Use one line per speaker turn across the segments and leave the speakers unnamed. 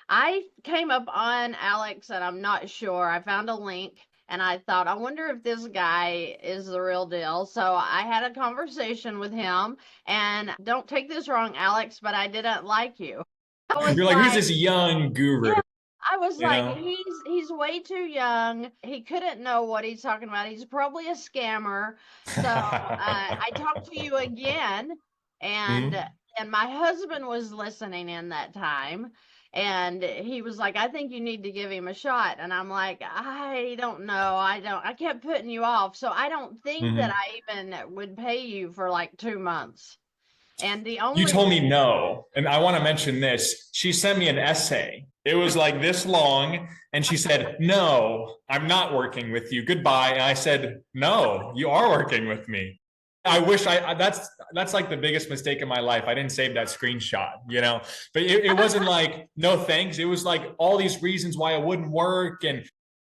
I came up on Alex and I'm not sure. I found a link and I thought, I wonder if this guy is the real deal. So I had a conversation with him, and don't take this wrong, Alex, but I didn't like you. I was
You're like, who's
like,
this young guru?
yeah, I was
You
like,
know?
he's way too young. He couldn't know what he's talking about. He's probably a scammer. So I talked to you again, and
Mhm.
and my husband was listening in that time, and he was like, I think you need to give him a shot. And I'm like, I don't know. I don't. I kept putting you off, so I don't think that
Mhm.
I even would pay you for like 2 months. And the
You
only
told me no. And I want to mention this. She sent me an essay. It was like this long. And she said, no, I'm not working with you. Goodbye. And I said, no, you are working with me. I wish that's like the biggest mistake in my life. I didn't save that screenshot, but it wasn't like, no thanks. It was like all these reasons why it wouldn't work. And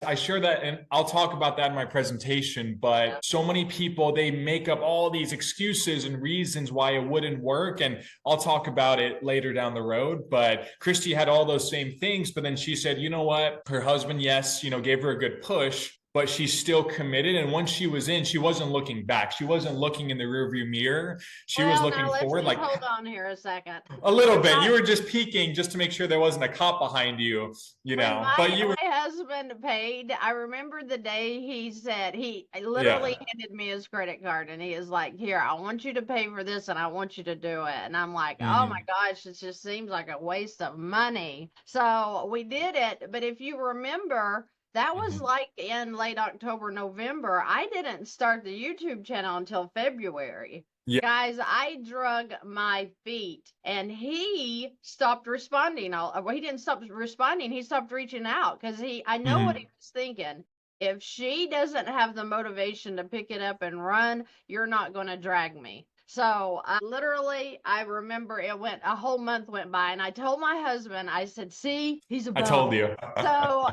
I share that, and I'll talk about that in my presentation.
yeah.
But so many people, they make up all these excuses and reasons why it wouldn't work. And I'll talk about it later down the road. But Christy had all those same things. But then she said, you know what? Her husband, yes, gave her a good push, but she's still committed. And once she was in, she wasn't looking back. She wasn't looking in the rearview mirror. She was
Well, now
looking
let's
forward,
just
like
hold on here a second.
a little
When
bit.
my
You were just peeking just to make sure there wasn't a cop behind you,
when
but
my
you were,
my husband paid, I remember the day he said he literally
yeah.
handed me his credit card and he is like, "Here, I want you to pay for this and I want you to do it." And I'm like, "Oh my
Mhm.
gosh, it just seems like a waste of money." So we did it, but if you remember, that was
Mhm.
like in late October, November. I didn't start the YouTube channel until February.
Yeah.
Guys, I drug my feet and he stopped responding. Well, he didn't stop responding. He stopped reaching out because I know what he
Mhm.
was thinking. If she doesn't have the motivation to pick it up and run, you're not going to drag me. So literally, I remember a whole month went by and I told my husband, I said, see, he's a
I told
bum.
you.
So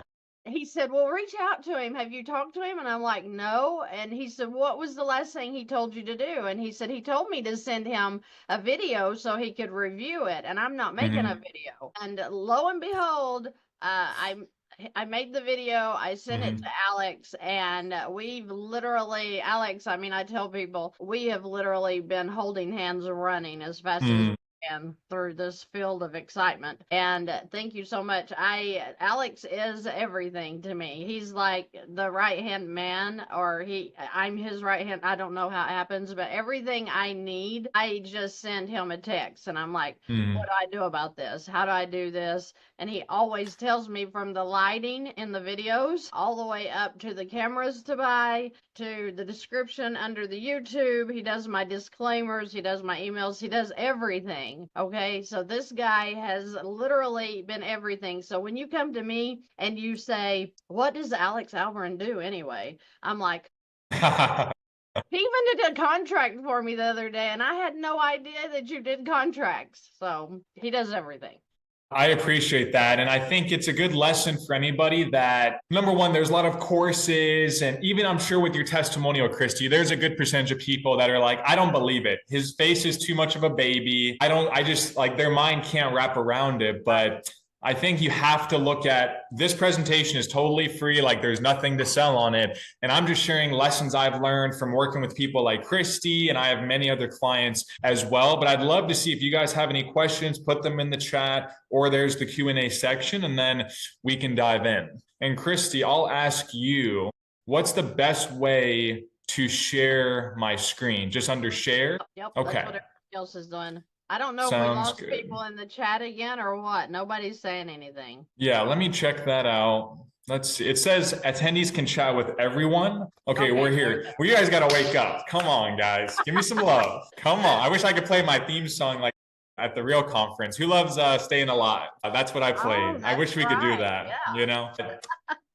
he said, well, reach out to him. Have you talked to him? And I'm like, no. And he said, what was the last thing he told you to do? And he said, he told me to send him a video so he could review it. And I'm not making a
Mhm.
video. And lo and behold, I made the video, I sent it to
Mhm.
Alex, and we've literally, Alex, I mean, I tell people, we have literally been holding hands running as fast as
Mhm.
and through this field of excitement. And thank you so much. Alex is everything to me. He's like the right hand man, or I'm his right hand. I don't know how it happens, but everything I need, I just send him a text and I'm like, what
Mhm.
do I do about this? How do I do this? And he always tells me, from the lighting in the videos all the way up to the cameras to buy, to the description under the YouTube. He does my disclaimers, he does my emails, he does everything. Okay, so this guy has literally been everything. So when you come to me and you say, what does Alex Albarran do anyway? I'm like, he even did a contract for me the other day, and I had no idea that you did contracts. So he does everything.
I appreciate that. And I think it's a good lesson for anybody that, number one, there's a lot of courses. And even I'm sure with your testimonial, Christy, there's a good percentage of people that are like, I don't believe it. His face is too much of a baby. I just like their mind can't wrap around it. But I think you have to look at this presentation is totally free. Like there's nothing to sell on it. And I'm just sharing lessons I've learned from working with people like Christy, and I have many other clients as well. But I'd love to see if you guys have any questions, put them in the chat, or there's the Q&A section, and then we can dive in. And Christy, I'll ask you, what's the best way to share my screen? Just under share?
Yep, that's
Okay,
what everybody else is doing. I don't know if we
sounds
lost
good.
people in the chat again or what. Nobody's saying anything.
Yeah, let me check that out. Let's see. It says attendees can chat with everyone. Okay,
Okay,
we're
there we
here. Well, you guys got to wake up. Come on, guys. Give me some love. Come on. I wish I could play my theme song like at the real conference. Who loves Staying Alive? That's what I
go. Oh,
played. I
that's
wish we could do
right.
that.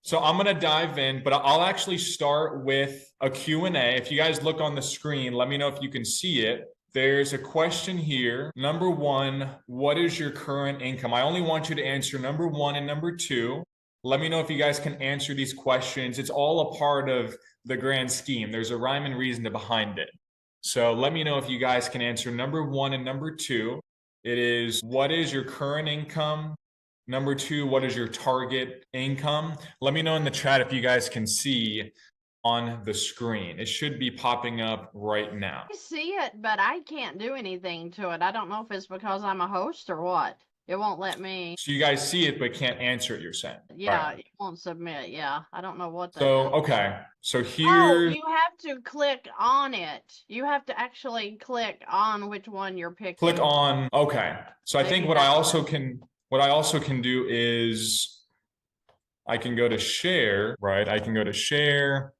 So I'm going to dive in, but I'll actually start with a Q&A. If you guys look on the screen, let me know if you can see it. There's a question here. Number one, what is your current income? I only want you to answer number one and number two. Let me know if you guys can answer these questions. It's all a part of the grand scheme. There's a rhyme and reason behind it. So let me know if you guys can answer number one and number two. It is, what is your current income? Number 2, what is your target income? Let me know in the chat if you guys can see on the screen. It should be popping up right now.
I see it, but I can't do anything to it. I don't know if it's because I'm a host or what. It won't let me.
So you guys see it, but can't answer it, you're saying?
Yeah,
Right.
it won't submit. Yeah, I don't know what that
So,
is.
okay. So
Oh,
here,
you have to click on it. You have to actually click on which one you're picking.
click on, okay. So I think
Maybe
what I
that's
also can do is I can go to share, right? I can go to share,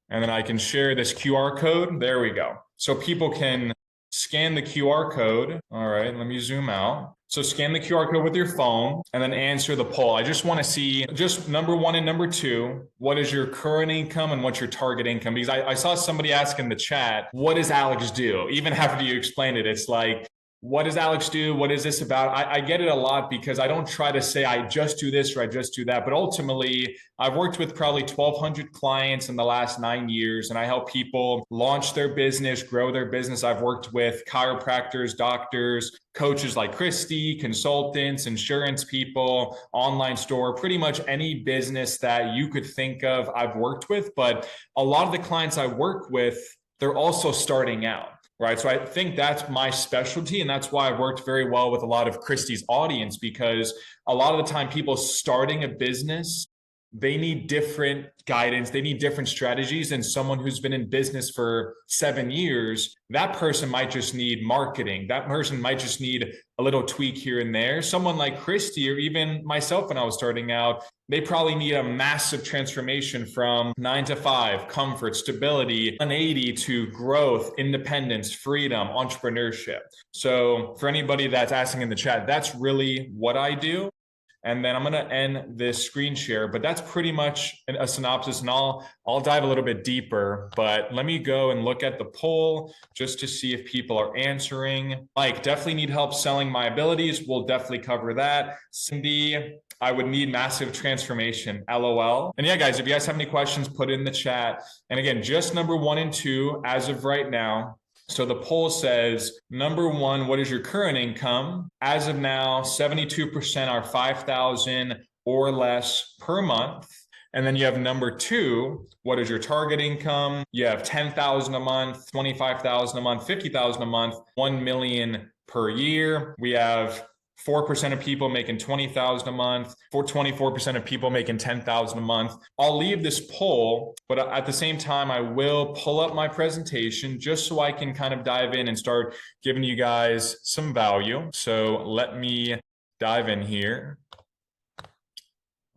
and then I can share this QR code. There we go. So people can scan the QR code. All right, let me zoom out. So scan the QR code with your phone and then answer the poll. I just want to see just number 1 and number 2. What is your current income and what's your target income? Because I saw somebody ask in the chat, what does Alex do? Even after you explained it, it's like, what does Alex do? What is this about? I get it a lot because I don't try to say I just do this or I just do that. But ultimately, I've worked with probably 1,200 clients in the last 9 years, and I help people launch their business, grow their business. I've worked with chiropractors, doctors, coaches like Christy, consultants, insurance people, online store, pretty much any business that you could think of, I've worked with. But a lot of the clients I work with, they're also starting out. Right. So I think that's my specialty. And that's why I've worked very well with a lot of Christy's audience, because a lot of the time people starting a business, they need different guidance. They need different strategies than someone who's been in business for 7 years. That person might just need marketing. That person might just need a little tweak here and there. Someone like Christy, or even myself when I was starting out, they probably need a massive transformation from 9 to 5, comfort, stability, 180 to growth, independence, freedom, entrepreneurship. So for anybody that's asking in the chat, that's really what I do. And then I'm going to end this screen share, but that's pretty much a synopsis, and I'll dive a little bit deeper. But let me go and look at the poll just to see if people are answering. Mike, definitely need help selling my abilities. We'll definitely cover that. Cindy, I would need massive transformation. LOL. And yeah, guys, if you guys have any questions, put it in the chat. And again, just number 1 and 2 as of right now. So the poll says, number 1, what is your current income? As of now, 72% are 5,000 or less per month. And then you have number 2, what is your target income? You have 10,000 a month, 25,000 a month, 50,000 a month, 1 million per year. We have 4% of people making 20,000 a month, 24% of people making 10,000 a month. I'll leave this poll, but at the same time, I will pull up my presentation just so I can kind of dive in and start giving you guys some value. So let me dive in here.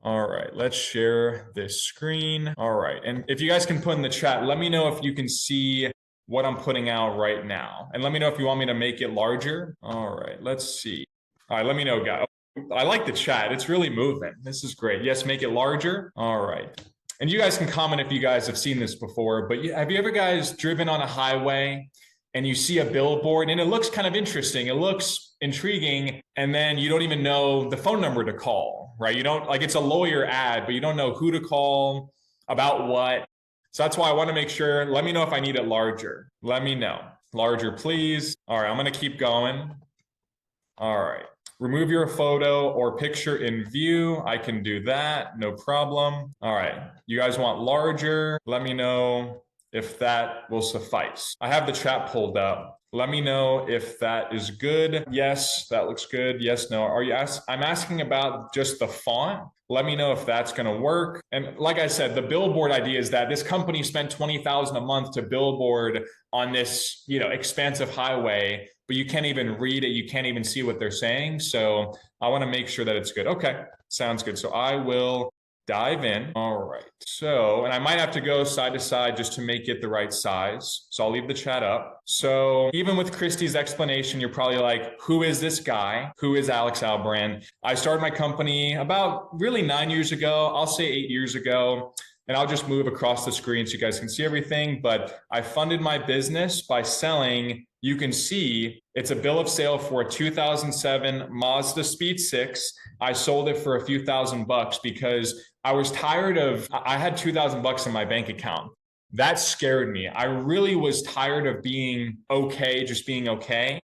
All right, let's share this screen. All right, and if you guys can put in the chat, let me know if you can see what I'm putting out right now. And let me know if you want me to make it larger. All right, let's see. All right, let me know, guys. I like the chat. It's really moving. This is great. Yes, make it larger. All right. And you guys can comment if you guys have seen this before, but have you ever guys driven on a highway and you see a billboard and it looks kind of interesting. It looks intriguing. And then you don't even know the phone number to call, right? You don't, like, it's a lawyer ad, but you don't know who to call, about what. So that's why I want to make sure. Let me know if I need it larger. Let me know. Larger, please. All right, I'm going to keep going. All right. Remove your photo or picture in view. I can do that. No problem. All right. You guys want larger? Let me know if that will suffice. I have the chat pulled up. Let me know if that is good. Yes, that looks good. Yes, no. I'm asking about just the font. Let me know if that's going to work. And like I said, the billboard idea is that this company spent $20,000 a month to billboard on this, expansive highway, but you can't even read it. You can't even see what they're saying. So I want to make sure that it's good. Okay, sounds good. So I will dive in. All right. So, and I might have to go side to side just to make it the right size. So I'll leave the chat up. So even with Christy's explanation, you're probably like, who is this guy? Who is Alex Albarran? I started my company about really 9 years ago. I'll say 8 years ago. And I'll just move across the screen so you guys can see everything. But I funded my business by selling, you can see it's a bill of sale for a 2007 Mazda Speed 6. I sold it for a few $1,000 because I was tired of, I had $2,000 in my bank account. That scared me. I really was tired of being okay, just being okay.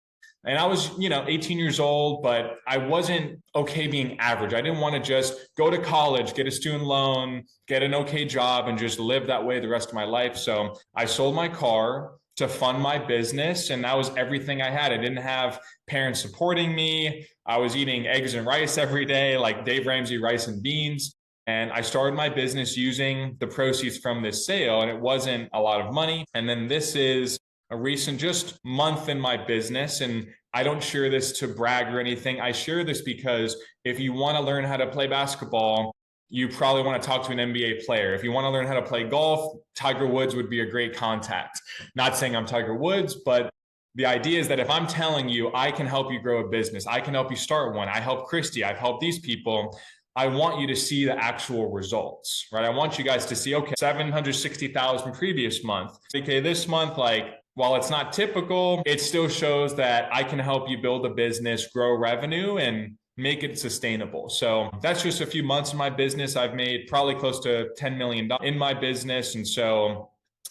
And I was, 18 years old, but I wasn't okay being average. I didn't want to just go to college, get a student loan, get an okay job, and just live that way the rest of my life. So I sold my car to fund my business, and that was everything I had. I didn't have parents supporting me. I was eating eggs and rice every day, like Dave Ramsey rice and beans. And I started my business using the proceeds from this sale, and it wasn't a lot of money. And then this is a recent just month in my business. And I don't share this to brag or anything. I share this because if you want to learn how to play basketball, you probably want to talk to an NBA player. If you want to learn how to play golf, Tiger Woods would be a great contact. Not saying I'm Tiger Woods, but the idea is that if I'm telling you I can help you grow a business, I can help you start one, I help Christy, I've helped these people, I want you to see the actual results, right? I want you guys to see, okay, 760,000 previous month. Okay, this month, while it's not typical, it still shows that I can help you build a business, grow revenue, and make it sustainable. So that's just a few months in my business. I've made probably close to $10 million in my business. And so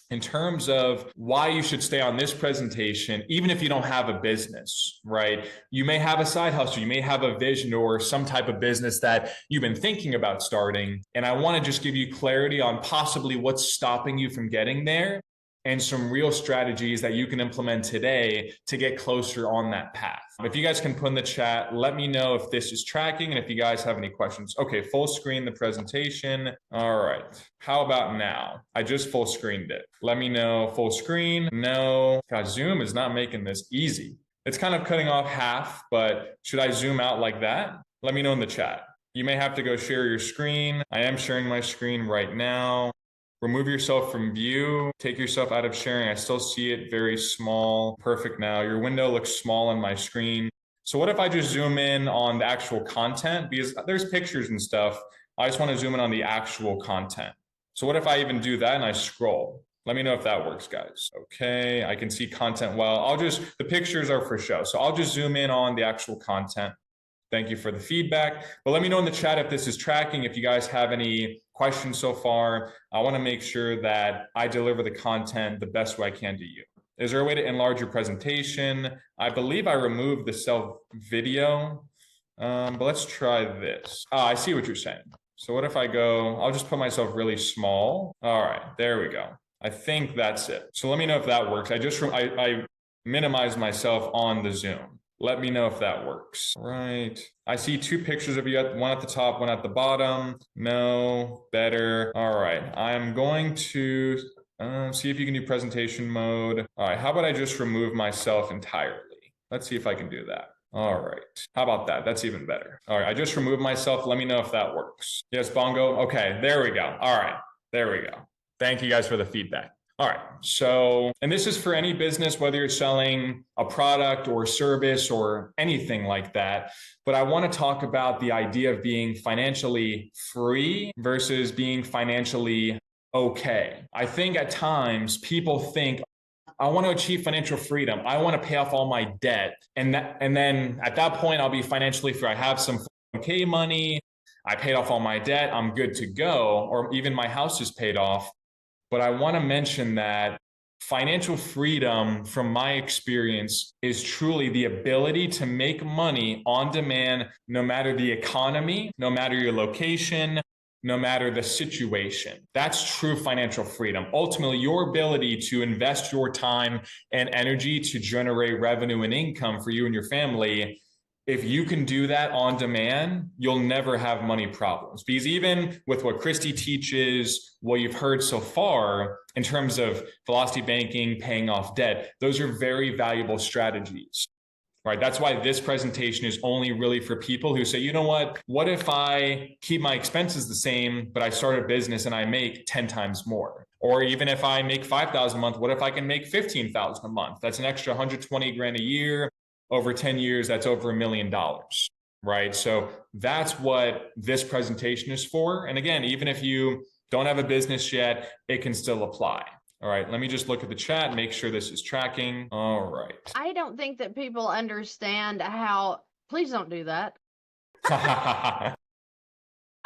in terms of why you should stay on this presentation, even if you don't have a business, right? You may have a side hustle, you may have a vision or some type of business that you've been thinking about starting. And I want to just give you clarity on possibly what's stopping you from getting there and some real strategies that you can implement today to get closer on that path. If you guys can put in the chat, let me know if this is tracking and if you guys have any questions. Okay, full screen the presentation. All right, how about now? I just full screened it. Let me know, full screen, no. God, Zoom is not making this easy. It's kind of cutting off half, but should I zoom out like that? Let me know in the chat. You may have to go share your screen. I am sharing my screen right now. Remove yourself from view, take yourself out of sharing. I still see it very small. Perfect now. Your window looks small on my screen. So what if I just zoom in on the actual content? Because there's pictures and stuff. I just want to zoom in on the actual content. So what if I even do that and I scroll? Let me know if that works, guys. Okay, I can see content well. The pictures are for show. So I'll just zoom in on the actual content. Thank you for the feedback. But let me know in the chat if this is tracking, if you guys have any questions so far. I want to make sure that I deliver the content the best way I can to you. Is there a way to enlarge your presentation? I believe I removed the self video, but let's try this. I see what you're saying. So what if I go, I'll just put myself really small. All right, there we go. I think that's it. So let me know if that works. I minimized myself on the Zoom. Let me know if that works. Right. I see two pictures of you, one at the top, one at the bottom. No, better. All right. I'm going to see if you can do presentation mode. All right. How about I just remove myself entirely? Let's see if I can do that. All right. How about that? That's even better. All right. I just removed myself. Let me know if that works. Yes, Bongo. Okay. There we go. All right. There we go. Thank you guys for the feedback. All right. So, and this is for any business, whether you're selling a product or service or anything like that. But I want to talk about the idea of being financially free versus being financially okay. I think at times people think, I want to achieve financial freedom. I want to pay off all my debt. And then at that point, I'll be financially free. I have some 401k money. I paid off all my debt. I'm good to go. Or even my house is paid off. But I want to mention that financial freedom, from my experience, is truly the ability to make money on demand, no matter the economy, no matter your location, no matter the situation. That's true financial freedom. Ultimately, your ability to invest your time and energy to generate revenue and income for you and your family. If you can do that on demand, you'll never have money problems. Because even with what Christy teaches, what you've heard so far in terms of velocity banking, paying off debt, those are very valuable strategies, right? That's why this presentation is only really for people who say, you know what if I keep my expenses the same, but I start a business and I make 10 times more? Or even if I make 5,000 a month, what if I can make 15,000 a month? That's an extra 120 grand a year. Over 10 years, that's over $1 million, right? So that's what this presentation is for. And again, even if you don't have a business yet, it can still apply. All right, let me just look at the chat and make sure this is tracking. All right.
I don't think that people understand how, please don't do that.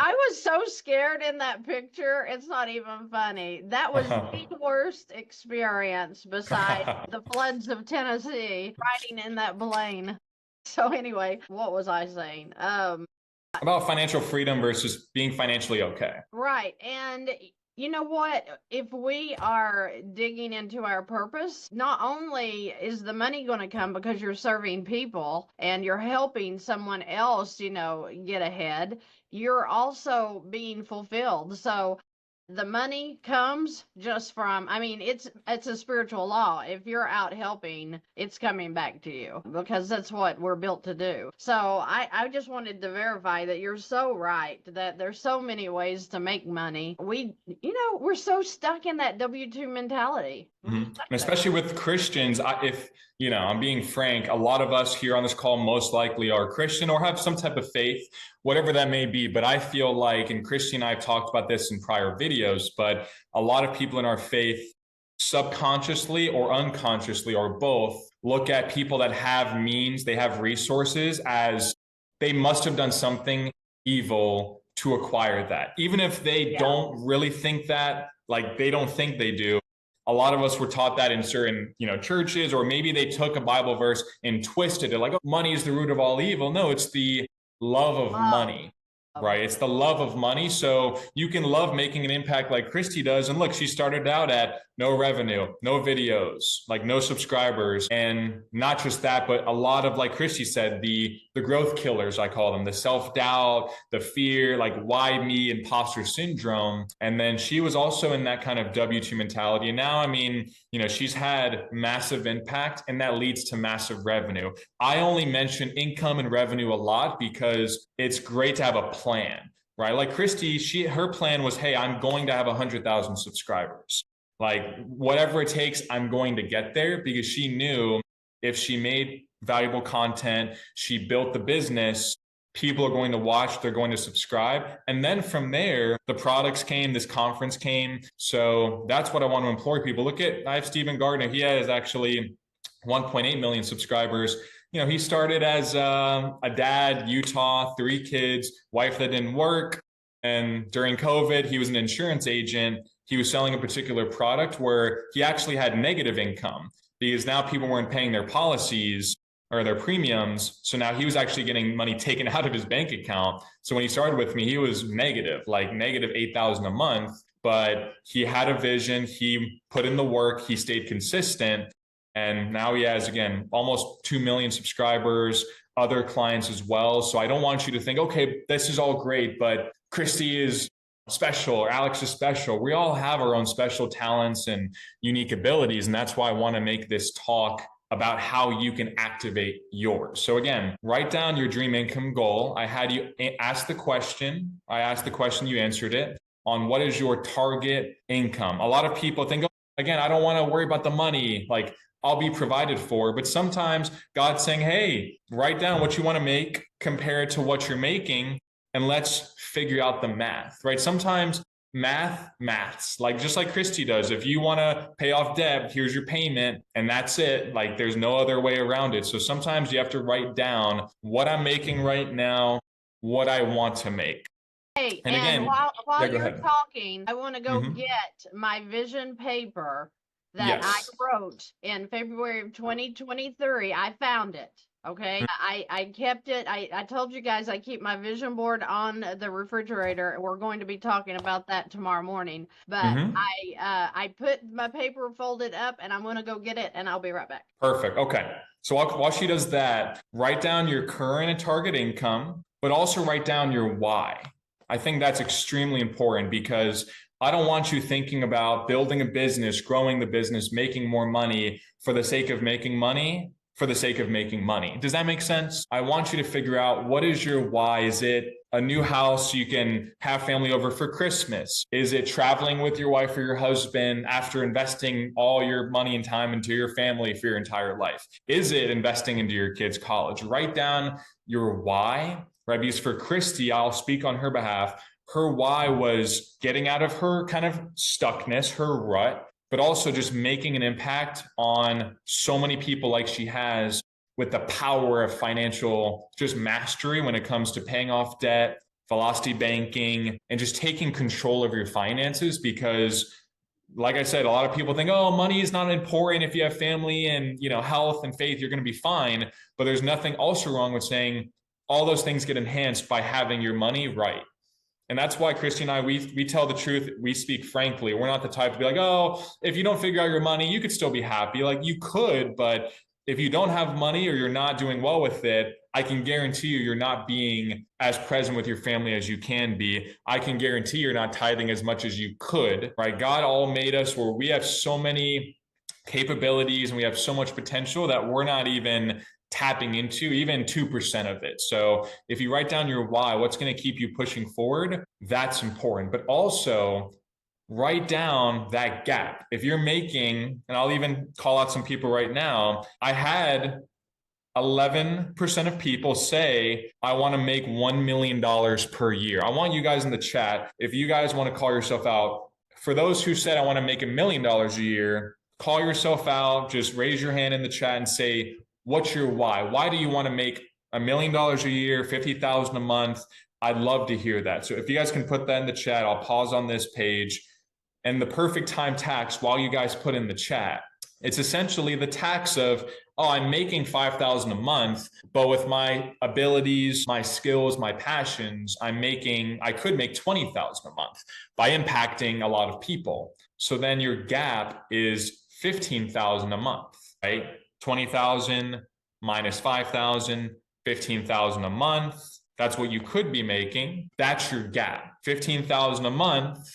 I was so scared in that picture. It's not even funny. That was the worst experience besides the floods of Tennessee riding in that plane. So anyway, what was I saying?
About financial freedom versus being financially okay.
Right. And you know what? If we are digging into our purpose, not only is the money going to come because you're serving people and you're helping someone else, get ahead, you're also being fulfilled. So the money comes just from, I mean, it's a spiritual law. If you're out helping, it's coming back to you because that's what we're built to do. So I just wanted to verify that you're so right, that there's so many ways to make money. We're so stuck in that W-2 mentality.
And especially with Christians, if I'm being frank, a lot of us here on this call most likely are Christian or have some type of faith, whatever that may be. But I feel like, and Christy and I have talked about this in prior videos, but a lot of people in our faith subconsciously or unconsciously or both look at people that have means, they have resources, as they must have done something evil to acquire that. Even if they don't really think that, like they don't think they do. A lot of us were taught that in certain, churches, or maybe they took a Bible verse and twisted it like, oh, money is the root of all evil. No, it's the love of money, right? It's the love of money. So you can love making an impact like Christy does. And look, she started out at no revenue, no videos, like no subscribers. And not just that, but a lot of, like Christy said, the growth killers, I call them, the self-doubt, the fear, like why me, imposter syndrome. And then she was also in that kind of W-2 mentality. And now, I mean, she's had massive impact and that leads to massive revenue. I only mention income and revenue a lot because it's great to have a plan, right? Like Christy, her plan was, hey, I'm going to have 100,000 subscribers. Like whatever it takes, I'm going to get there, because she knew if she made valuable content, she built the business, people are going to watch, they're going to subscribe. And then from there, the products came, this conference came. So that's what I want to implore people. I have Stephen Gardner. He has actually 1.8 million subscribers. He started as a dad, Utah, 3 kids, wife that didn't work. And during COVID, he was an insurance agent. He was selling a particular product where he actually had negative income because now people weren't paying their policies or their premiums. So now he was actually getting money taken out of his bank account. So when he started with me, he was negative, like negative 8,000 a month, but he had a vision. He put in the work. He stayed consistent. And now he has, again, almost 2 million subscribers, other clients as well. So I don't want you to think, okay, this is all great, but Christy is special or Alex is special. We all have our own special talents and unique abilities. And that's why I want to make this talk about how you can activate yours. So again, write down your dream income goal. I had you ask the question. I asked the question, you answered it, on what is your target income. A lot of people think, oh, again, I don't want to worry about the money. Like, I'll be provided for. But sometimes God's saying, hey, write down what you want to make compared to what you're making, and let's figure out the math, right? Sometimes maths, like just like Christy does. If you want to pay off debt, here's your payment, and that's it. Like there's no other way around it. So sometimes you have to write down what I'm making right now, what I want to make.
Hey, and again, while you're talking, I want to go get my vision paper that I wrote in February of 2023. I found it. Okay. I kept it. I told you guys I keep my vision board on the refrigerator. We're going to be talking about that tomorrow morning. But I put my paper folded up and I'm going to go get it and I'll be right back.
Perfect. Okay. So while she does that, write down your current and target income, but also write down your why. I think that's extremely important, because I don't want you thinking about building a business, growing the business, making more money for the sake of making money, for the sake of making money. Does that make sense? I want you to figure out, what is your why? Is it a new house so you can have family over for Christmas? Is it traveling with your wife or your husband after investing all your money and time into your family for your entire life? Is it investing into your kids' college? Write down your why, right? Because for Christy, I'll speak on her behalf. Her why was getting out of her kind of stuckness, her rut, but also just making an impact on so many people like she has, with the power of financial just mastery when it comes to paying off debt, velocity banking, and just taking control of your finances. Because like I said, a lot of people think, oh, money is not important. If you have family and, health and faith, you're going to be fine. But there's nothing also wrong with saying all those things get enhanced by having your money right. And that's why Christy and I, we tell the truth. We speak frankly. We're not the type to be like, oh, if you don't figure out your money, you could still be happy. Like, you could, but if you don't have money or you're not doing well with it, I can guarantee you're not being as present with your family as you can be. I can guarantee you're not tithing as much as you could, right? God all made us where we have so many capabilities and we have so much potential that we're not even tapping into even 2% of it. So if you write down your why, what's going to keep you pushing forward, that's important. But also write down that gap. If you're making, and I'll even call out some people right now, I had 11% of people say, I want to make $1 million per year. I want you guys in the chat, if you guys want to call yourself out, for those who said, I want to make $1 million a year, call yourself out, just raise your hand in the chat and say, what's your why? Why do you want to make $1 million a year, $50,000 a month? I'd love to hear that. So if you guys can put that in the chat, I'll pause on this page. And the perfect time tax, while you guys put in the chat, it's essentially the tax of, oh, I'm making $5,000 a month, but with my abilities, my skills, my passions, I could make $20,000 a month by impacting a lot of people. So then your gap is $15,000 a month, right? 20,000 minus 5,000, 15,000 a month. That's what you could be making. That's your gap. 15,000 a month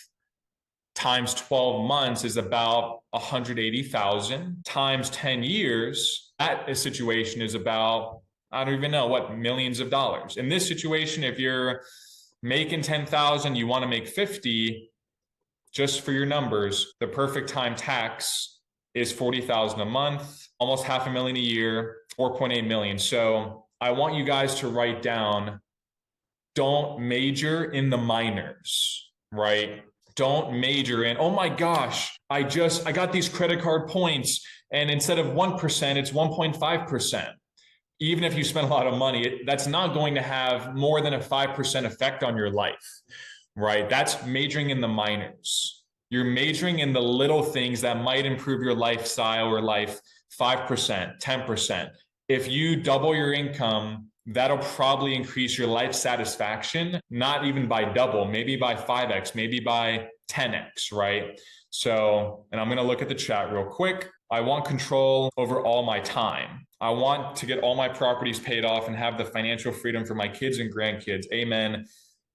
times 12 months is about 180,000 times 10 years. That situation is about, I don't even know what, millions of dollars. In this situation, if you're making 10,000, you want to make 50, just for your numbers, the perfect time tax is 40,000 a month, almost $500,000 a year, 4.8 million. So I want you guys to write down, don't major in the minors, right? Don't major in, oh my gosh, I got these credit card points and instead of 1%, it's 1.5%. Even if you spend a lot of money, that's not going to have more than a 5% effect on your life, right? That's majoring in the minors. You're majoring in the little things that might improve your lifestyle or life 5%, 10%. If you double your income, that'll probably increase your life satisfaction, not even by double, maybe by 5x, maybe by 10x, right? So, and I'm going to look at the chat real quick. I want control over all my time. I want to get all my properties paid off and have the financial freedom for my kids and grandkids. Amen.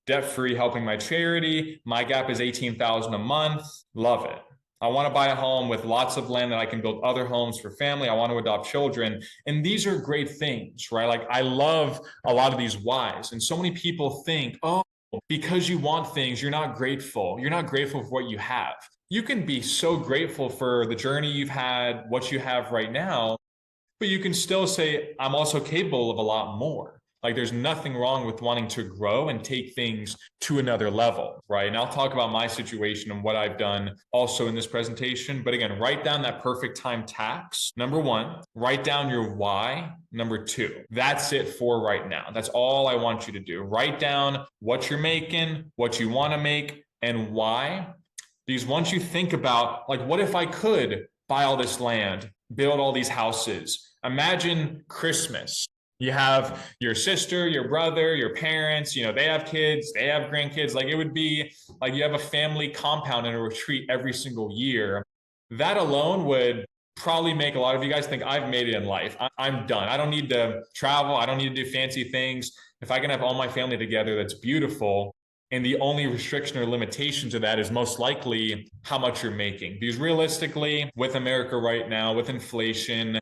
Debt-free, helping my charity. My gap is 18,000 a month. Love it. I want to buy a home with lots of land that I can build other homes for family. I want to adopt children. And these are great things, right? Like, I love a lot of these whys. And so many people think, oh, because you want things, you're not grateful. You're not grateful for what you have. You can be so grateful for the journey you've had, what you have right now, but you can still say, I'm also capable of a lot more. Like, there's nothing wrong with wanting to grow and take things to another level, right? And I'll talk about my situation and what I've done also in this presentation. But again, write down that perfect time tax. Number one, write down your why. Number two, that's it for right now. That's all I want you to do. Write down what you're making, what you want to make, and why. Because once you think about, like, what if I could buy all this land, build all these houses? Imagine Christmas. You have your sister, your brother, your parents, they have kids, they have grandkids. Like, it would be like you have a family compound and a retreat every single year. That alone would probably make a lot of you guys think, I've made it in life. I'm done. I don't need to travel. I don't need to do fancy things. If I can have all my family together, that's beautiful. And the only restriction or limitation to that is most likely how much you're making. Because realistically, with America right now, with inflation,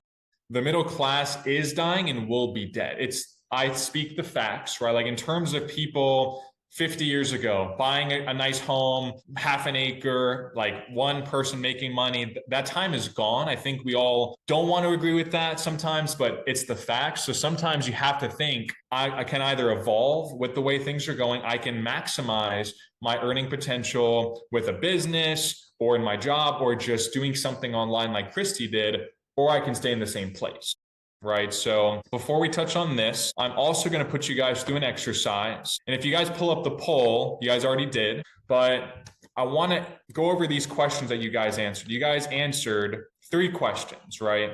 the middle class is dying and will be dead. I speak the facts, right? Like, in terms of people 50 years ago, buying a nice home, half an acre, like one person making money, that time is gone. I think we all don't want to agree with that sometimes, but it's the facts. So sometimes you have to think, I can either evolve with the way things are going. I can maximize my earning potential with a business or in my job or just doing something online like Christy did, or I can stay in the same place. right? So before we touch on this, I'm also going to put you guys through an exercise. And if you guys pull up the poll, you guys already did, but I want to go over these questions that you guys answered. You guys answered 3 questions, right?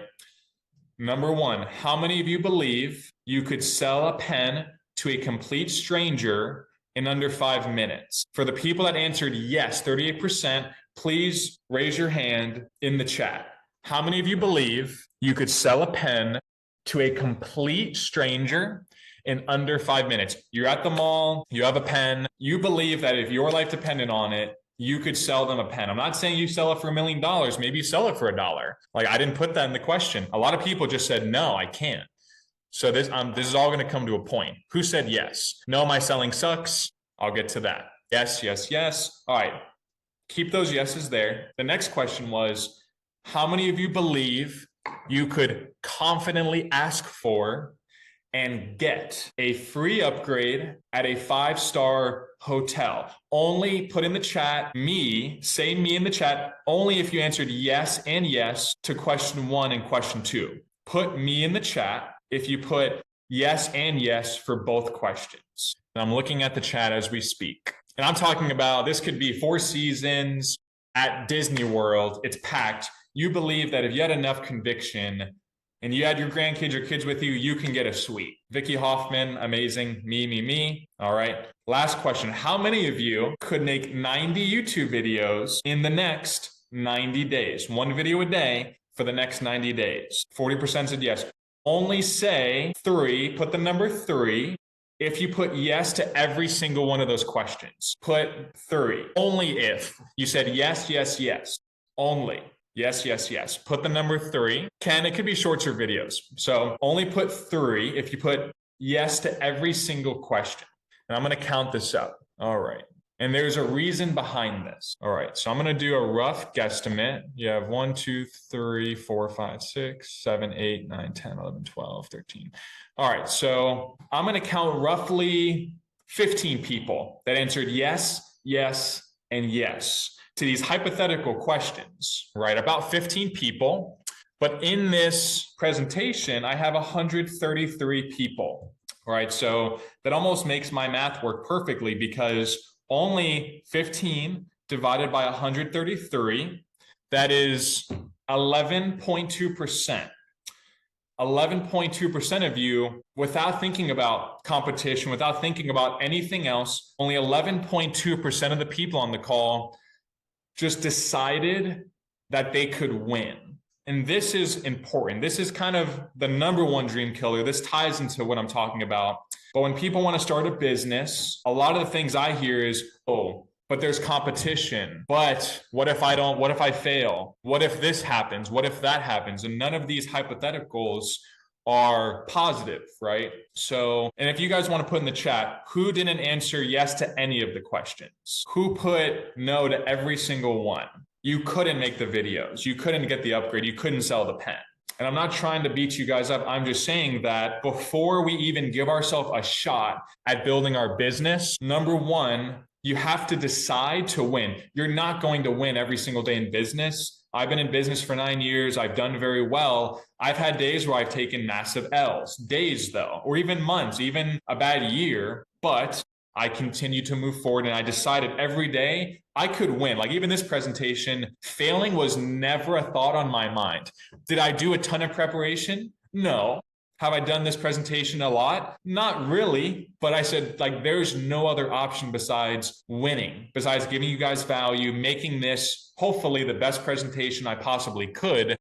Number 1, how many of you believe you could sell a pen to a complete stranger in under 5 minutes? For the people that answered yes, 38%, please raise your hand in the chat. How many of you believe you could sell a pen to a complete stranger in under 5 minutes? You're at the mall, you have a pen, you believe that if your life depended on it, you could sell them a pen. I'm not saying you sell it for $1 million. Maybe you sell it for $1. Like, I didn't put that in the question. A lot of people just said, no, I can't. So this is all going to come to a point. Who said yes? No, my selling sucks. I'll get to that. Yes, yes, yes. All right. Keep those yeses there. The next question was, how many of you believe you could confidently ask for and get a free upgrade at a 5-star hotel? Only put in the chat say me in the chat, only if you answered yes and yes to question 1 and question 2. Put me in the chat if you put yes and yes for both questions. And I'm looking at the chat as we speak. And I'm talking about, this could be 4 Seasons at Disney World. It's packed. You believe that if you had enough conviction and you had your grandkids or kids with you, you can get a suite. Vicky Hoffman, amazing. Me. All right. Last question. How many of you could make 90 YouTube videos in the next 90 days? 1 video a day for the next 90 days. 40% said yes. Only say 3, put the number 3. If you put yes to every single one of those questions, put 3. Only if you said yes, yes, yes. Only. Yes, yes, yes. Put the number 3. It could be shorts or videos. So only put 3 if you put yes to every single question. And I'm going to count this up. All right. And there's a reason behind this. All right. So I'm going to do a rough guesstimate. You have 1, 2, 3, 4, 5, 6, 7, 8, 9, 10, 11, 12, 13. All right. So I'm going to count roughly 15 people that answered yes, yes, and yes to these hypothetical questions, right? About 15 people. But in this presentation, I have 133 people, right? So that almost makes my math work perfectly, because only 15 divided by 133, that is 11.2%. 11.2% of you, without thinking about competition, without thinking about anything else, only 11.2% of the people on the call just decided that they could win. And this is important. This is kind of the number 1 dream killer. This ties into what I'm talking about. But when people want to start a business, a lot of the things I hear is, oh, but there's competition. But what if I don't? What if I fail? What if this happens? What if that happens? And none of these hypotheticals are positive, right? So, and if you guys want to put in the chat, who didn't answer yes to any of the questions? Who put no to every single one? You couldn't make the videos. You couldn't get the upgrade. You couldn't sell the pen. And I'm not trying to beat you guys up. I'm just saying that before we even give ourselves a shot at building our business, number 1, you have to decide to win. You're not going to win every single day in business. I've been in business for 9 years. I've done very well. I've had days where I've taken massive L's, days though, or even months, even a bad year, but I continue to move forward, and I decided every day I could win. Like, even this presentation, failing was never a thought on my mind. Did I do a ton of preparation? No. Have I done this presentation a lot? Not really, but I said, like, there's no other option besides winning, besides giving you guys value, making this hopefully the best presentation I possibly could.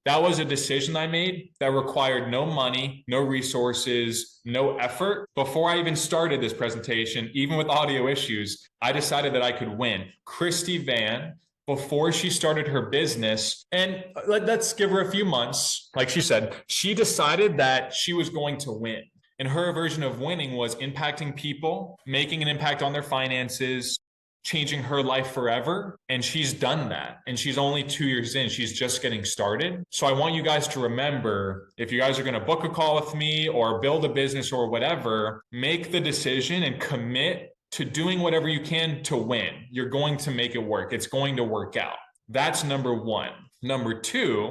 That was a decision I made that required no money, no resources, no effort. Before I even started this presentation, even with audio issues, I decided that I could win. Christy Vann, before she started her business, and let's give her a few months, like she said, she decided that she was going to win. And her version of winning was impacting people, making an impact on their finances, changing her life forever. And she's done that. And she's only 2 years in. She's just getting started. So I want you guys to remember, if you guys are going to book a call with me or build a business or whatever, make the decision and commit to doing whatever you can to win. You're going to make it work. It's going to work out. That's number 1. Number 2,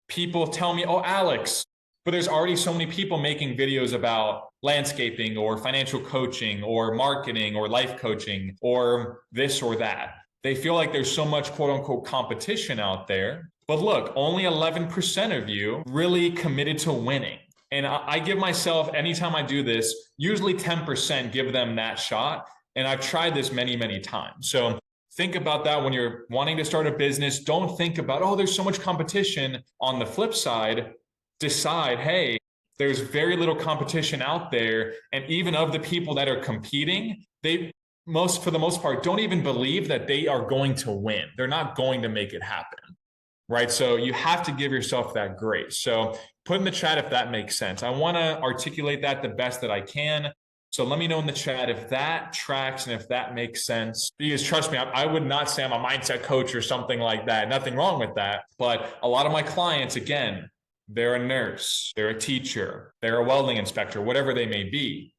people tell me, oh, Alex, But there's already so many people making videos about landscaping or financial coaching or marketing or life coaching or this or that. They feel like there's so much quote unquote competition out there. But look, only 11% of you really committed to winning. And I give myself, anytime I do this, usually 10% give them that shot. And I've tried this many, many times. So think about that when you're wanting to start a business. Don't think about, oh, there's so much competition. On the flip side, decide, hey, there's very little competition out there. And even of the people that are competing, for the most part, don't even believe that they are going to win. They're not going to make it happen, right? So you have to give yourself that grace. So put in the chat if that makes sense. I want to articulate that the best that I can. So let me know in the chat if that tracks and if that makes sense. Because trust me, I would not say I'm a mindset coach or something like that. Nothing wrong with that. But a lot of my clients, again, they're a nurse, they're a teacher, they're a welding inspector, whatever they may be.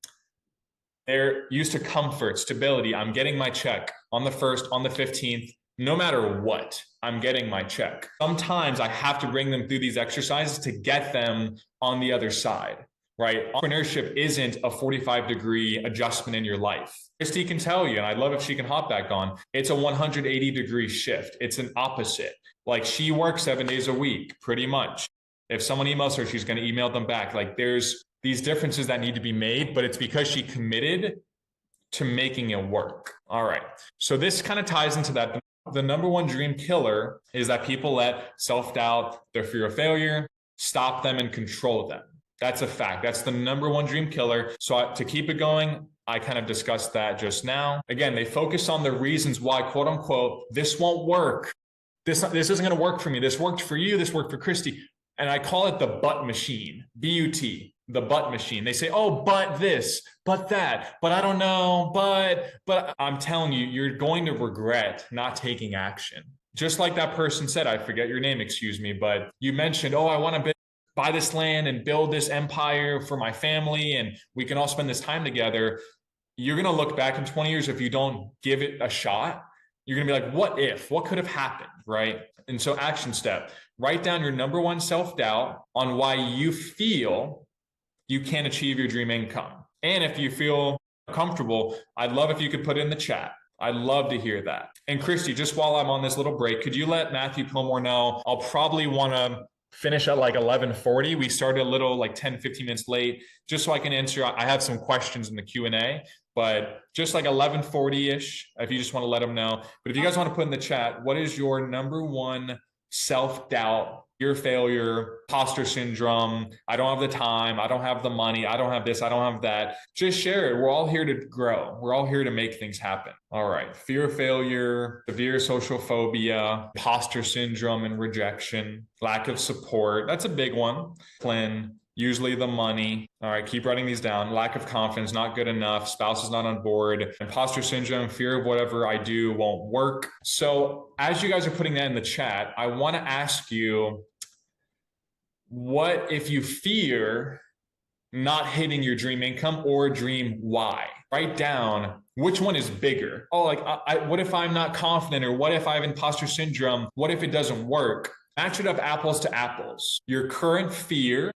They're used to comfort, stability. I'm getting my check on the 1st, on the 15th, no matter what, I'm getting my check. Sometimes I have to bring them through these exercises to get them on the other side, right? Entrepreneurship isn't a 45-degree adjustment in your life. Christy can tell you, and I'd love if she can hop back on, it's a 180-degree shift. It's an opposite. Like she works 7 days a week, pretty much. If someone emails her, she's going to email them back. Like there's these differences that need to be made, but it's because she committed to making it work. All right. So this kind of ties into that. The number one dream killer is that people let self-doubt, their fear of failure, stop them and control them. That's a fact. That's the number one dream killer. So to keep it going, I kind of discussed that just now. Again, they focus on the reasons why, quote unquote, this won't work. This isn't going to work for me. This worked for you. This worked for Christy. And I call it the but machine, B-U-T, the but machine. They say, oh, but this, but that, but I don't know, but I'm telling you, you're going to regret not taking action. Just like that person said, I forget your name, excuse me, but you mentioned, oh, I want to buy this land and build this empire for my family, and we can all spend this time together. You're going to look back in 20 years if you don't give it a shot. You're going to be like, what if? What could have happened, right? And so action step, write down your number one self-doubt on why you feel you can't achieve your dream income. And if you feel comfortable, I'd love if you could put it in the chat. I'd love to hear that. And Christy, just while I'm on this little break, could you let Matthew Pillmore know? I'll probably want to finish at like 11:40. We started a little like 10, 15 minutes late, just so I can answer. I have some questions in the Q&A, but just like 11:40-ish, if you just want to let them know. But if you guys want to put in the chat, what is your number one self-doubt, fear of failure, imposter syndrome? I don't have the time. I don't have the money. I don't have this. I don't have that. Just share it. We're all here to grow. We're all here to make things happen. All right. Fear of failure, severe social phobia, imposter syndrome and rejection, lack of support. That's a big one. Plan. Usually the money. All right, keep writing these down. Lack of confidence, not good enough. Spouse is not on board. Imposter syndrome, fear of whatever I do won't work. So as you guys are putting that in the chat, I want to ask you, what if you fear not hitting your dream income or dream why? Write down which one is bigger. Oh, like what if I'm not confident, or what if I have imposter syndrome? What if it doesn't work? Match it up apples to apples. Your current fear,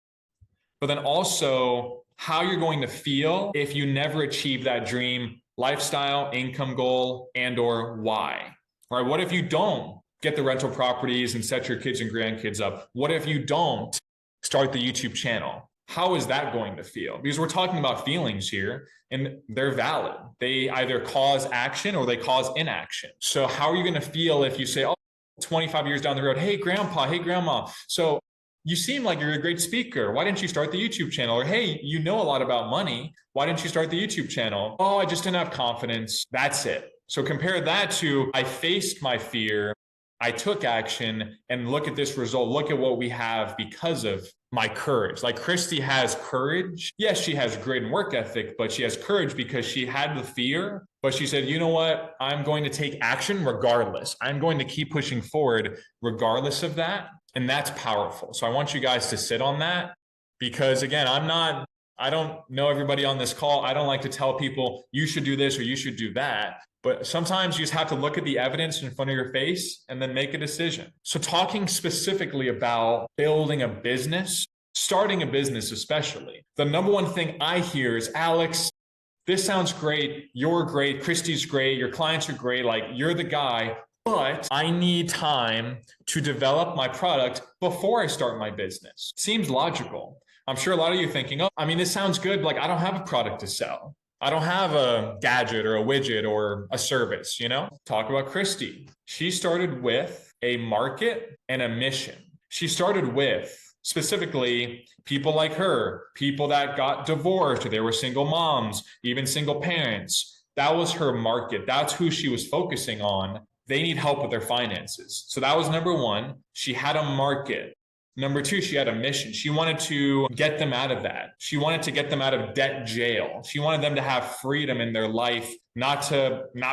but then also how you're going to feel if you never achieve that dream lifestyle, income goal, and or why. All right, what if you don't get the rental properties and set your kids and grandkids up? What if you don't start the YouTube channel? How is that going to feel? Because we're talking about feelings here, and they're valid. They either cause action or they cause inaction. So how are you going to feel if you say, oh, 25 years down the road, hey, grandpa, hey, grandma, so you seem like you're a great speaker. Why didn't you start the YouTube channel? Or, hey, you know a lot about money. Why didn't you start the YouTube channel? Oh, I just didn't have confidence. That's it. So compare that to, I faced my fear, I took action, and look at this result. Look at what we have because of my courage. Like Christy has courage. Yes, she has grit and work ethic, but she has courage because she had the fear, but she said, you know what? I'm going to take action regardless. I'm going to keep pushing forward regardless of that. And that's powerful. So I want you guys to sit on that, because again, I don't know everybody on this call. I don't like to tell people you should do this or you should do that. But sometimes you just have to look at the evidence in front of your face and then make a decision. So talking specifically about building a business. starting a business especially. The number one thing I hear is, Alex, this sounds great. You're great. Christy's great. Your clients are great. Like, you're the guy, but I need time to develop my product before I start my business. Seems logical. I'm sure a lot of you are thinking, oh, I mean, this sounds good. Like, I don't have a product to sell. I don't have a gadget or a widget or a service, you know? Talk about Christy. She started with a market and a mission. She started with specifically people like her, people that got divorced, or they were single moms, even single parents. That was her market. That's who she was focusing on. They need help with their finances. So that was number one. She had a market. Number two, she had a mission. She wanted to get them out of that. She wanted to get them out of debt jail. She wanted them to have freedom in their life, not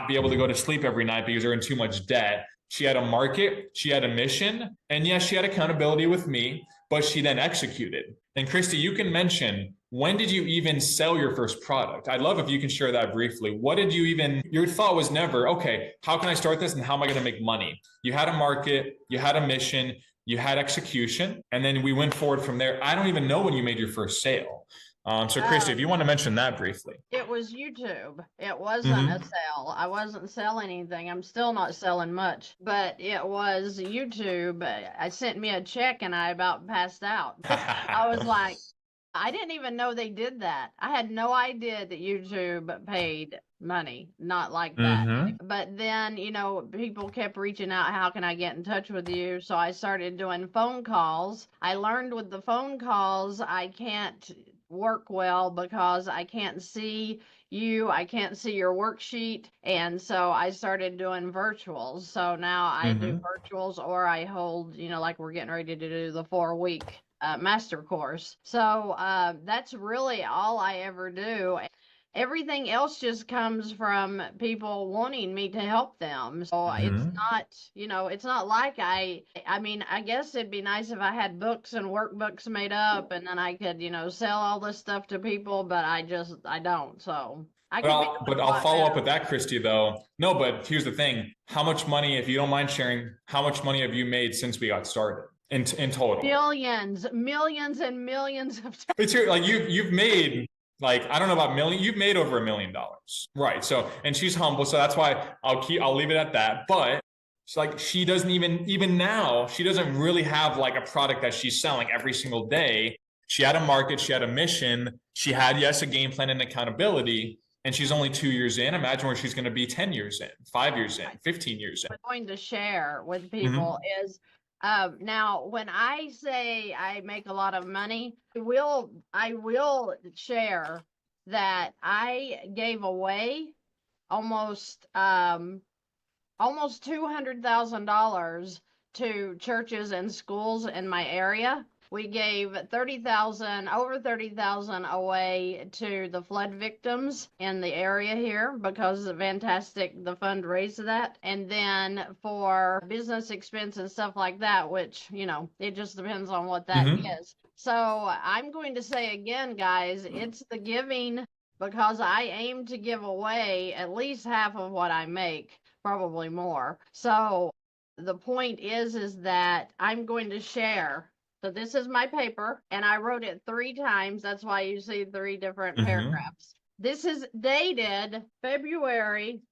be able to go to sleep every night because they're in too much debt. She had a market, she had a mission, and yes, she had accountability with me, but she then executed. And Christy, you can mention, when did you even sell your first product? I'd love if you can share that briefly. What did you even, your thought was never, okay, how can I start this and how am I going to make money? You had a market, you had a mission, you had execution, and then we went forward from there. I don't even know when you made your first sale. So Christy, if you want to mention that briefly.
It was YouTube. It wasn't a sale. I wasn't selling anything. I'm still not selling much, but it was YouTube. I sent me a check and I about passed out. I was like, I didn't even know they did that. I had no idea that YouTube paid money, not like that. But then, you know, people kept reaching out, how can I get in touch with you? So I started doing phone calls. I learned with the phone calls, I can't work well because I can't see you, I can't see your worksheet, and so I started doing virtuals. So now I do virtuals, or I hold, you know, like we're getting ready to do the 4-week master course. So that's really all I ever do. Everything else just comes from people wanting me to help them. So it's not, you know, it's not like I mean, I guess it'd be nice if I had books and workbooks made up and then I could, you know, sell all this stuff to people, but I don't. So
but I'll follow up with that, Christy, though. No, but here's the thing. How much money, if you don't mind sharing, how much money have you made since we got started in total?
Millions and millions of dollars.
But like you've made, like, I don't know about million, you've made over $1 million. Right. So, and she's humble. So that's why I'll leave it at that. But it's like, she doesn't even now, she doesn't really have like a product that she's selling every single day. She had a market, she had a mission, she had, yes, a game plan and accountability. And she's only 2 years in. Imagine where she's going to be 10 years in, 5 years in, 15 years in.
What I'm going to share with people is, now, when I say I make a lot of money, I will share that I gave away almost $200,000 to churches and schools in my area. We gave over 30,000 away to the flood victims in the area here because of fantastic, the fund raised that. And then for business expense and stuff like that, which, you know, it just depends on what that is. So I'm going to say again, guys, it's the giving, because I aim to give away at least half of what I make, probably more. So the point is that I'm going to share. So this is my paper, and I wrote it 3 times. That's why you see 3 different paragraphs. This is dated February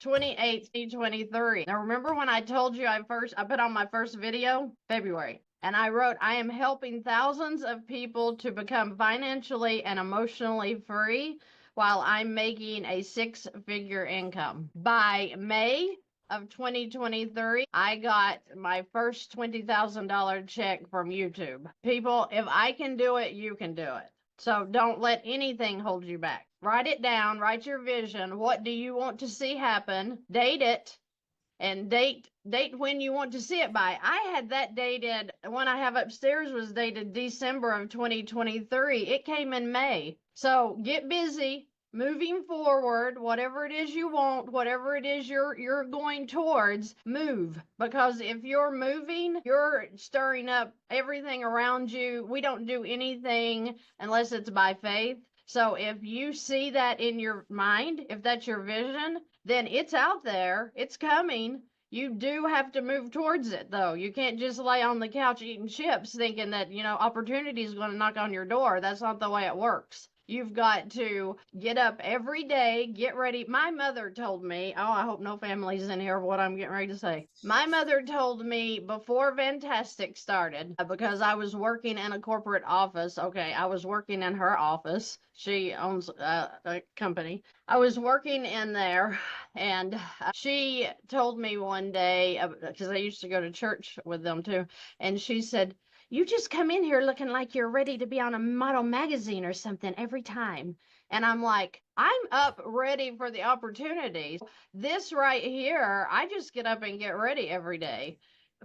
28th, 2023. Now, remember when I told you I put on my first video? February. And I wrote, I am helping thousands of people to become financially and emotionally free while I'm making a 6-figure income. By May of 2023, I got my first $20,000 check from YouTube. People, if I can do it, you can do it. So don't let anything hold you back. Write it down, write your vision. What do you want to see happen? Date it, and date when you want to see it by. I had that dated, one I have upstairs was dated December of 2023. It came in May. So get busy. Moving forward, whatever it is you want, whatever it is you're going towards, move. Because if you're moving, you're stirring up everything around you. We don't do anything unless it's by faith. So if you see that in your mind, if that's your vision, then it's out there, it's coming. You do have to move towards it, though. You can't just lay on the couch eating chips thinking that, opportunity is going to knock on your door. That's not the way it works. You've got to get up every day, get ready. My mother told me, oh, I hope no family's in here of what I'm getting ready to say. My mother told me before Fantastic started, because I was working in a corporate office. Okay, I was working in her office. She owns a company. I was working in there, and she told me one day, because I used to go to church with them too, and she said, you just come in here looking like you're ready to be on a model magazine or something every time. And I'm like, I'm up ready for the opportunities. This right here, I just get up and get ready every day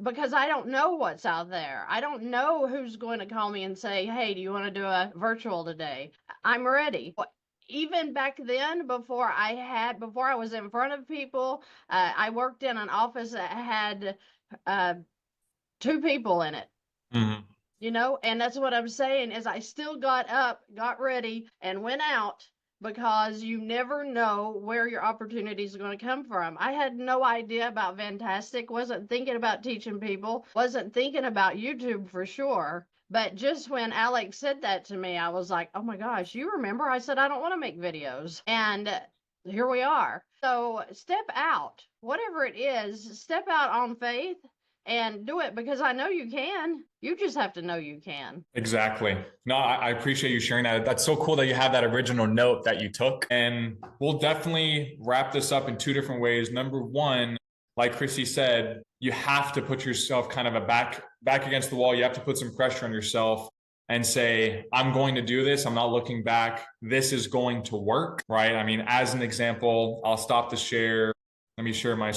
because I don't know what's out there. I don't know who's going to call me and say, hey, do you want to do a virtual today? I'm ready. Even back then, before I was in front of people, I worked in an office that had 2 people in it.
Mhm.
And that's what I'm saying is I still got up, got ready, and went out because you never know where your opportunities are going to come from. I had no idea about Fantastic, wasn't thinking about teaching people, wasn't thinking about YouTube for sure. But just when Alex said that to me, I was like, oh my gosh, you remember I said I don't want to make videos. And here we are. So step out, whatever it is, step out on faith and do it because I know you can. You just have to know you can.
Exactly. No, I appreciate you sharing that. That's so cool that you have that original note that you took. And we'll definitely wrap this up in 2 different ways. Number one, like Christy said, you have to put yourself kind of back against the wall. You have to put some pressure on yourself and say, I'm going to do this. I'm not looking back. This is going to work, right? I mean, as an example, I'll stop the share. Let me share my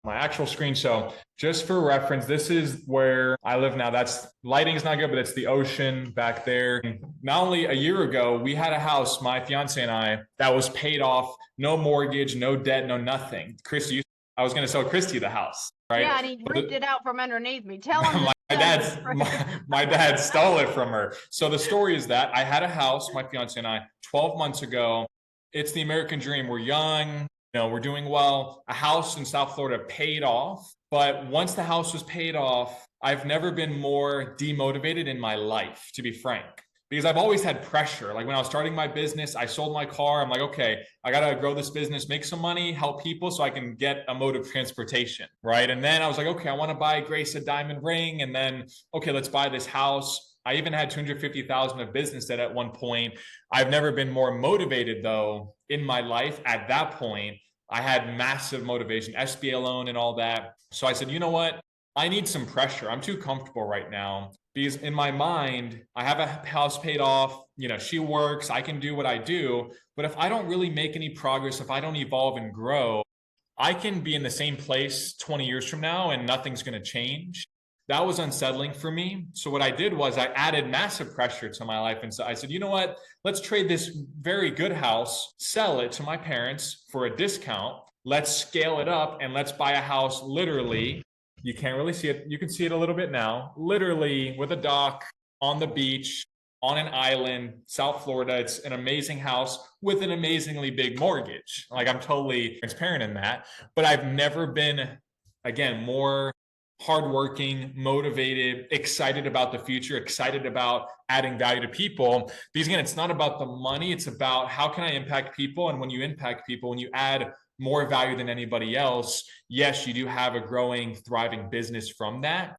actual screen. So just for reference, this is where I live now. That's lighting is not good, but it's the ocean back there. And not only a year ago, we had a house, my fiance and I, that was paid off, no mortgage, no debt, no nothing. Christy, I was going to sell Christy the house, right?
Yeah, and he ripped it out from underneath me. Tell him
my dad stole it from her. So the story is that I had a house, my fiance and I, 12 months ago. It's the American dream. We're young. We're doing well. A house in South Florida paid off. But once the house was paid off, I've never been more demotivated in my life, to be frank, because I've always had pressure. Like when I was starting my business, I sold my car. I'm like, okay, I got to grow this business, make some money, help people so I can get a mode of transportation, right? And then I was like, okay, I want to buy Grace a diamond ring. And then, okay, let's buy this house. I even had 250,000 of business debt at one point. I've never been more motivated though in my life at that point. I had massive motivation, SBA loan and all that. So I said, you know what? I need some pressure. I'm too comfortable right now because in my mind, I have a house paid off. She works. I can do what I do. But if I don't really make any progress, if I don't evolve and grow, I can be in the same place 20 years from now and nothing's going to change. That was unsettling for me. So what I did was I added massive pressure to my life. And so I said, you know what? Let's trade this very good house, sell it to my parents for a discount. Let's scale it up and let's buy a house literally. You can't really see it. You can see it a little bit now. Literally with a dock on the beach, on an island, South Florida. It's an amazing house with an amazingly big mortgage. Like I'm totally transparent in that. But I've never been, again, more hardworking, motivated, excited about the future, excited about adding value to people. Because again, it's not about the money. It's about how can I impact people? And when you impact people, when you add more value than anybody else, yes, you do have a growing, thriving business from that.